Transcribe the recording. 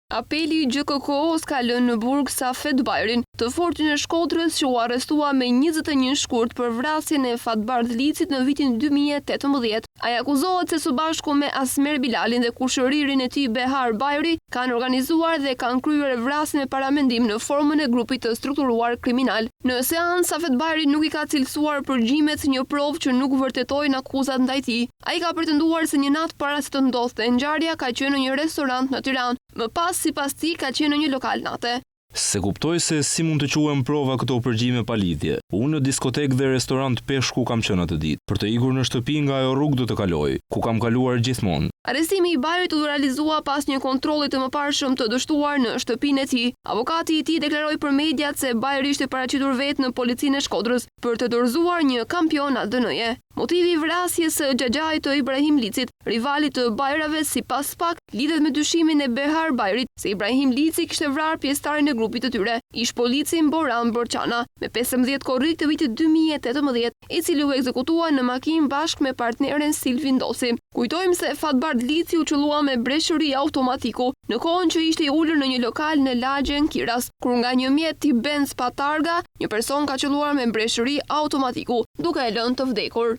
Apeli i GKK-s ka lënë në burg Safet Bajrin, të fortin e Shkodrës që u arrestua me 21 shkurt për vrasjen e Fatbardh Licit në vitin 2018. Ai akuzohet se së bashku me Asmer Bilalin dhe kushëririn e tij Behar Bajri kanë organizuar dhe kanë kryer vrasjen me paramendim në formën e grupit të strukturuar kriminal. Në seancë Safet Bajri nuk i ka cilësuar përgjimet si një provë që nuk vërtetojnë akuzat ndaj tij. Ai ka pretenduar se një natë para se të ndodhte ngjarja ka qenë në një restorant në Tiranë. Më pas, sipas tij, ka qenë në një lokal nate. Se kuptoj se si mund të quhen prova këto përgjime pa lidhje. Unë në diskotekë dhe restorant Peshku kam qenë atë ditë. Për të ikur në shtëpi nga ajo rrugë do të kaloj, ku kam kaluar gjithmonë. Arrestimi i Bajrit u realizua pas një kontrolli të mëparshëm të dështuar në shtëpinë e tij. Avokati i tij deklaroi për mediat se Bajri ishte paraqitur vetë në policinë e Shkodrës për të dorëzuar një kampionat DN-je. Motivi i vrasjes së xhaxhait të Ibrahim Licit, rivalit të Bajrave, sipas PAK, lidhet me dyshimin e Behar Bajrit se Ibrahim Lici kishte vrarë pjesëtarin e grupit të tyre, ish policin Boran Borçana, me 15 korrik të vitit 2018, i cili u ekzekutua në makinë bashkë me partneren Silvi Ndosi. Kujtojmë se Fatbardh Lici u qellua me breshëri automatiku, në kohën që ishte i ulur në një lokal në lagjen Kiras, kur nga një mjet tip Benz pa targa, një person ka qelluar me breshëri automatiku, duke e lënë të vdekur.